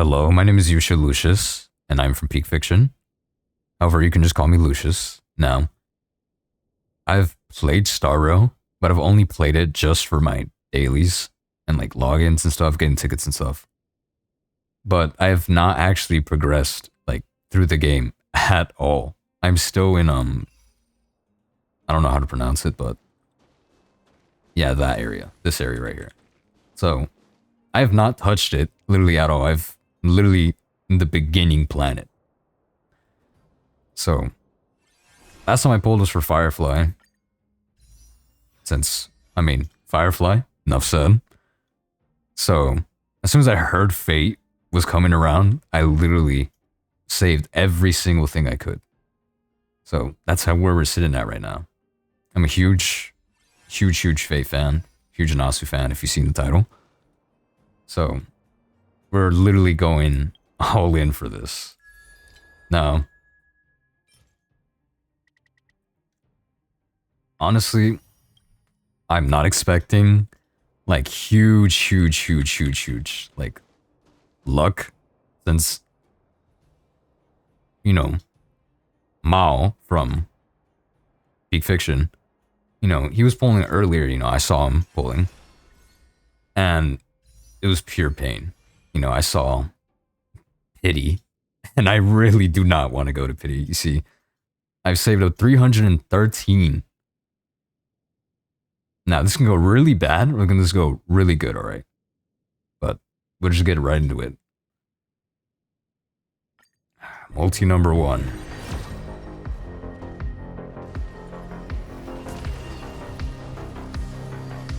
Hello, my name is Lucius, and I'm from Peak Fiction. However, you can just call me Lucius. Now, I've played Star Rail, but I've only played it just for my dailies and like logins and stuff, getting tickets and stuff. But I have not actually progressed like through the game at all. I'm still in I don't know how to pronounce it, but yeah, that area, this area right here. So I have not touched it literally at all. I've literally in the beginning planet. So last time I pulled was for Firefly. Since, I mean, Firefly, enough said. So as soon as I heard Fate was coming around, I literally saved every single thing I could. So that's where we're sitting at right now. I'm a huge Fate fan. Huge Anasu fan, if you've seen the title. So we're literally going all in for this. Now, honestly, I'm not expecting like huge like luck, since, you know, Mao from Peak Fiction, you know, he was pulling earlier, you know, I saw him pulling, and it was pure pain. You know, I saw pity, and I really do not want to go to pity. You see, I've saved up 313. Now, this can go really bad, or can this go really good, alright? But we'll just get right into it. Multi number 1.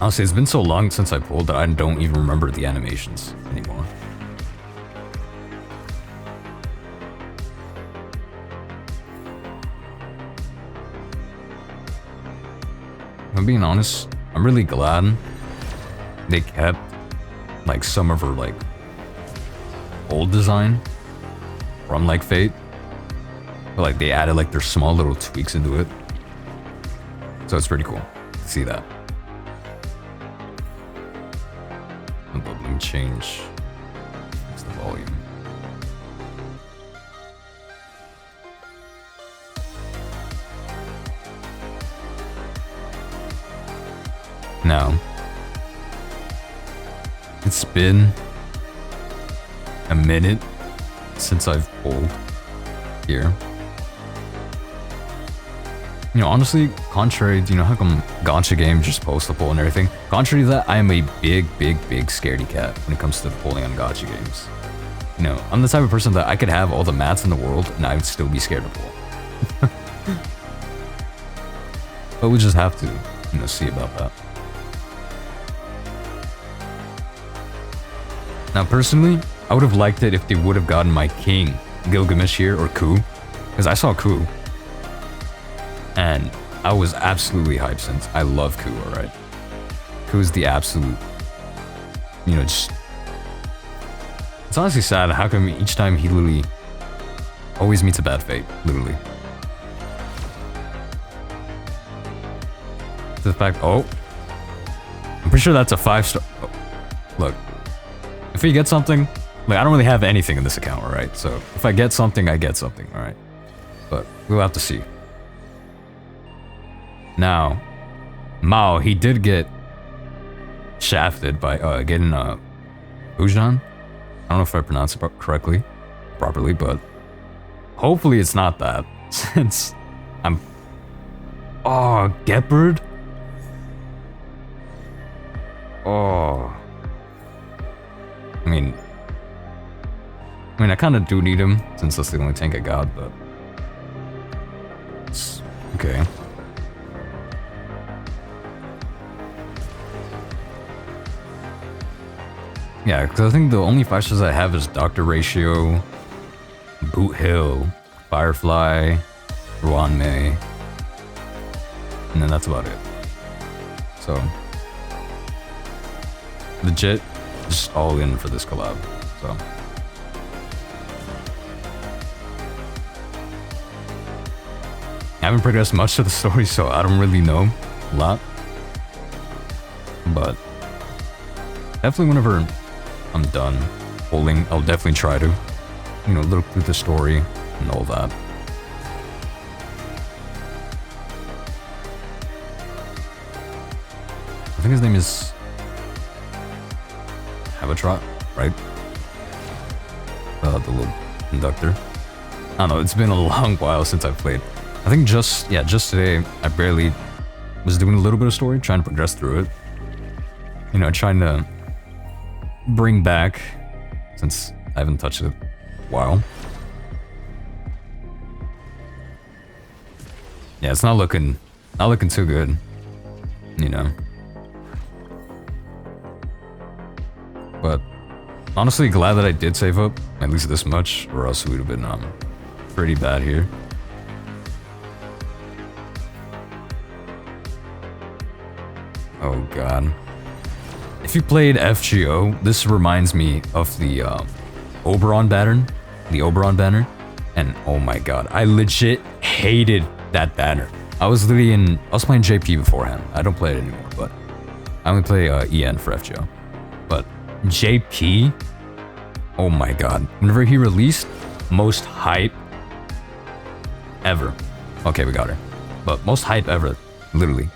Honestly, it's been so long since I pulled that I don't even remember the animations anymore. If I'm being honest, I'm really glad they kept like some of her like old design from like Fate, but like they added like their small little tweaks into it, so it's pretty cool to see that. Let me change the volume. Now, it's been a minute since I've pulled here. You know, honestly, contrary to, you know, how come gacha games just post the pull and everything, contrary to that, I am a big scaredy cat when it comes to pulling on gacha games. You know, I'm the type of person that I could have all the mats in the world and I would still be scared to pull. But we just have to, you know, see about that. Now, personally, I would have liked it if they would have gotten my king, Gilgamesh here, or Ku, because I saw Ku. And I was absolutely hyped, since I love Ku, alright? Ku is the absolute, you know, just... It's honestly sad how come each time he literally always meets a bad fate, literally. To the fact, oh. I'm pretty sure that's a 5-star... Oh, look. If we get something... Like, I don't really have anything in this account, alright? So, if I get something, I get something, alright? But, we'll have to see. Now, Mao, he did get shafted by getting Bujan. I don't know if I pronounced it correctly, properly, but hopefully it's not that, since I'm... Oh, Gepard? Oh. I mean, I kind of do need him, since that's the only tank I got, but... It's okay. Yeah, because I think the only 5-stars I have is Dr. Ratio, Boot Hill, Firefly, Ruan Mei, and then that's about it. So, legit, just all in for this collab, so. I haven't progressed much to the story, so I don't really know a lot. But definitely whenever I'm done polling. I'll definitely try to, you know, look through the story and all that. I think his name is Habatrot, right? The little conductor. I don't know, it's been a long while since I've played. I think just today, I barely was doing a little bit of story, trying to progress through it. You know, trying to bring back, since I haven't touched it in a while. Yeah, it's not looking too good, you know. But honestly, glad that I did save up, at least this much, or else we would have been pretty bad here. Oh god. If you played FGO, this reminds me of the Oberon banner. The Oberon banner. And oh my god, I legit hated that banner. I was playing JP beforehand. I don't play it anymore, but I only play EN for FGO. But JP, oh my god. Whenever he released, most hype ever. Okay, we got her. But most hype ever, literally.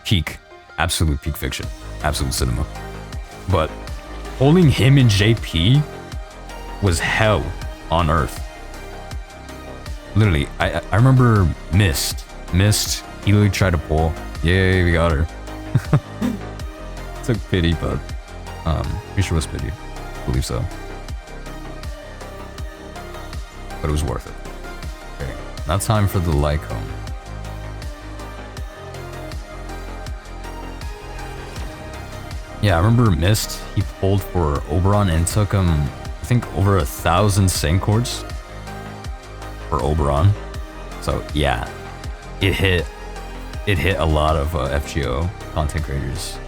Peak. Absolute peak fiction. Absolute cinema. But holding him in JP was hell on earth. Literally, I remember Mist, he literally tried to pull. Yay, we got her. Took pity, but pretty sure it was pity. I believe so. But it was worth it. Okay, now time for the Lycone. Yeah, I remember Mist, he pulled for Oberon and took him, I think, over 1,000 Saint Chords for Oberon. So yeah, it hit a lot of FGO content creators.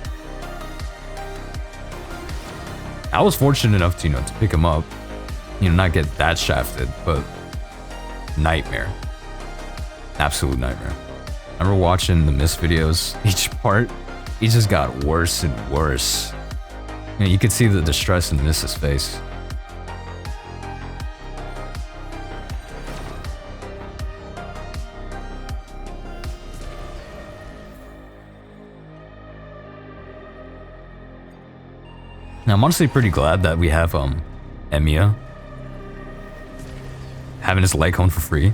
I was fortunate enough to, you know, to pick him up, you know, not get that shafted, but nightmare. Absolute nightmare. I remember watching the Mist videos, each part, he just got worse and worse. You know, you could see the distress in Mist's face. Now, I'm honestly pretty glad that we have Emiya having his Lycone for free.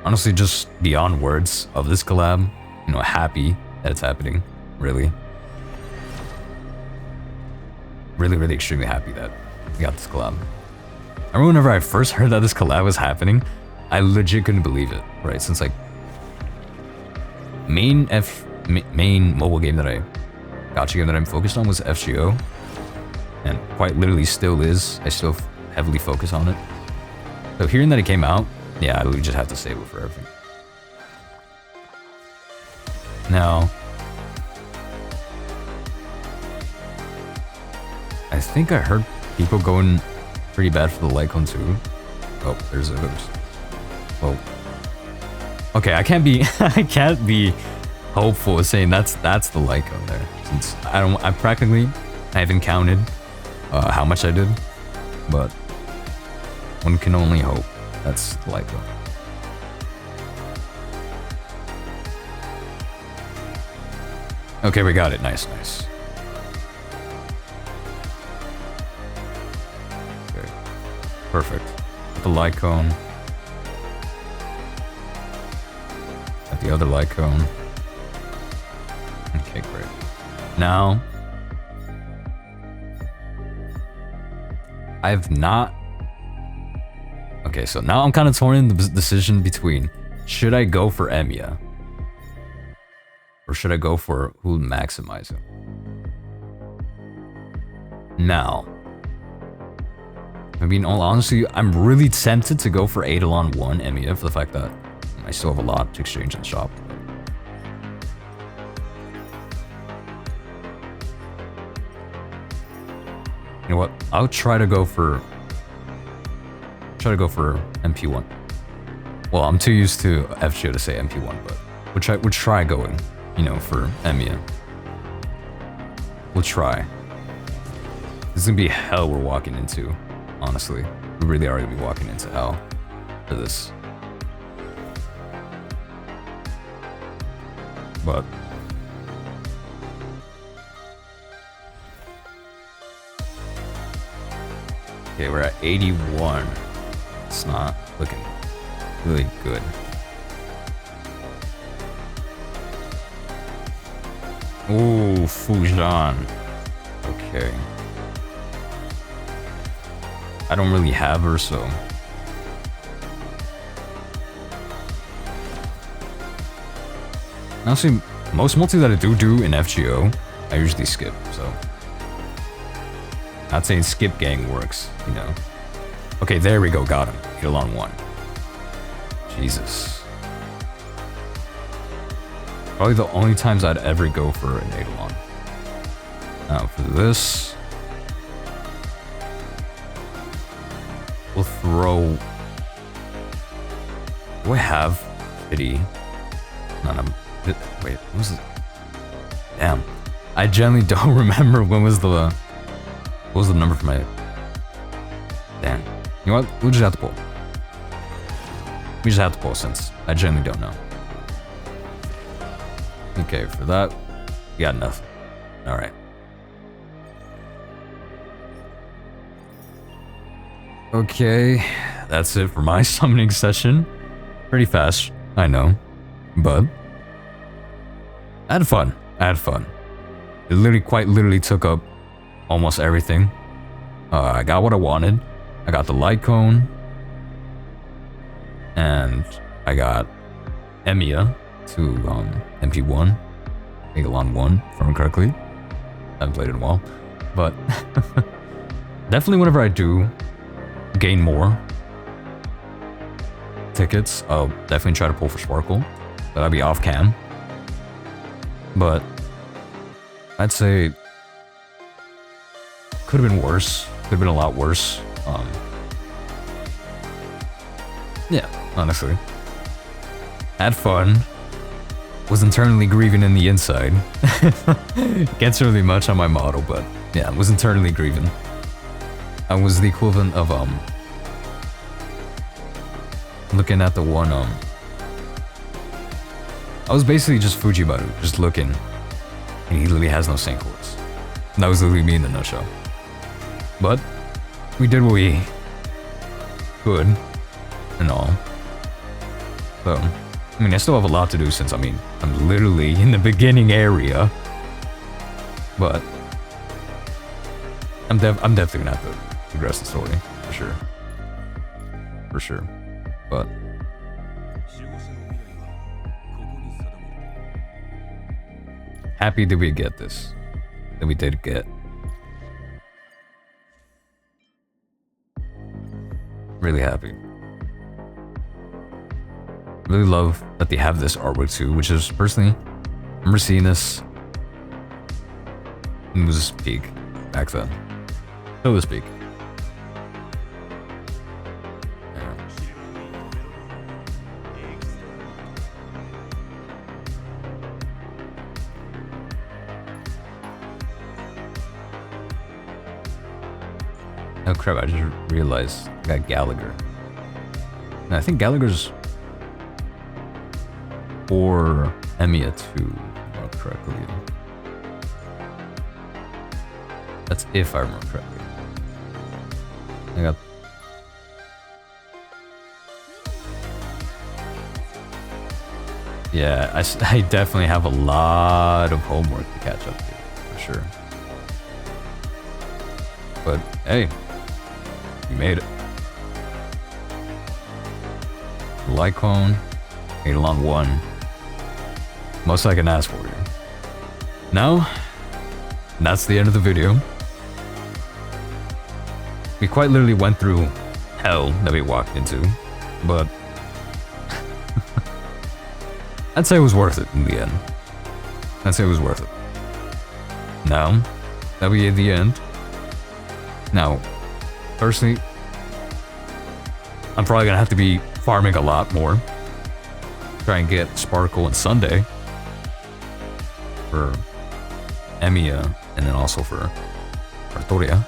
Honestly, just beyond words of this collab, you know, happy that it's happening, really. Really extremely happy that we got this collab. I remember whenever I first heard that this collab was happening, I legit couldn't believe it, right? Since like, main mobile game that gacha game that I'm focused on was FGO. And quite literally still is. I still heavily focus on it. So hearing that it came out, yeah, I literally just have to save it for everything. Now, I think I heard people going pretty bad for the Lycone too. Oh, there's a host. Whoa. Okay, I can't be hopeful of saying that's the Lycone there, since I haven't counted how much I did, but one can only hope that's the Lycone. Okay, we got it. Nice. Okay, perfect. The Lycone. At the other Lycone. Okay, great. Now, I've not... Okay, so now I'm kind of torn in the decision between, should I go for Emiya? Or should I go for who would maximize him? Now, I mean, all honesty, I'm really tempted to go for Eidolon 1 Emiya for the fact that I still have a lot to exchange in the shop. You know what? I'll try to go for MP1. Well, I'm too used to FGO to say MP1, but we'll try going, you know, for Emiya. We'll try. This is gonna be hell we're walking into, honestly. We really are gonna be walking into hell for this. But okay, we're at 81. It's not looking really good. Ooh, Fujian. Okay. I don't really have her, so. Honestly, most multis that I do in FGO, I usually skip, so. Not saying skip gang works, you know. Okay, there we go, got him. Heal on 1. Jesus. Probably the only times I'd ever go for an Eidolon. Now for this, we'll throw. Do I have Kitty? No. Wait, what was it? Damn, I generally don't remember what was the number for my. Damn, you know what? We'll just have to pull. We just have to pull since I generally don't know. Okay, for that, we got nothing. All right. Okay, that's it for my summoning session. Pretty fast, I know, but I had fun. It quite literally took up almost everything. I got what I wanted. I got the light cone, and I got Emiya to MP1, Eidolon 1, if I remember correctly. I haven't played in a while, but definitely whenever I do gain more tickets, I'll definitely try to pull for Sparkle, but I'll be off cam. But I'd say could have been worse. Could have been a lot worse. Yeah, honestly, had fun. Was internally grieving in the inside. Can't say really much on my model, but yeah, was internally grieving. I was the equivalent of looking at the one I was basically just Fujimaru, just looking, and he literally has no sync chords. That was literally me in the nutshell. But we did what we could and all. So I mean, I still have a lot to do since, I mean, I'm literally in the beginning area. But I'm definitely gonna have to progress the story, for sure. For sure. But happy that we get this. That we did get. Really happy. Really love that they have this artwork too, which is personally, I remember seeing this. It was peak back then. It was peak. Oh crap, I just realized I got Gallagher. And I think Gallagher's or Emiya too, if I remember correctly. That's if I remember correctly. I got. Yeah, I definitely have a lot of homework to catch up to, for sure. But hey, you made it. Lycone, Eidolon 1. Most I can ask for you. Now, that's the end of the video. We quite literally went through hell that we walked into, but I'd say it was worth it in the end. I'd say it was worth it. Now, that we at the end. Now, personally, I'm probably gonna have to be farming a lot more. Try and get Sparkle and Sunday for Emiya, and then also for Artoria.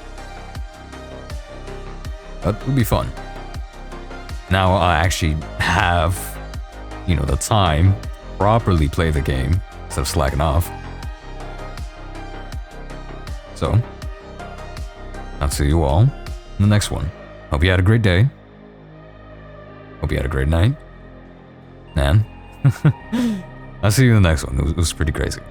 That would be fun. Now I actually have, you know, the time to properly play the game instead of slacking off. So, I'll see you all in the next one. Hope you had a great day. Hope you had a great night. And I'll see you in the next one. It was pretty crazy.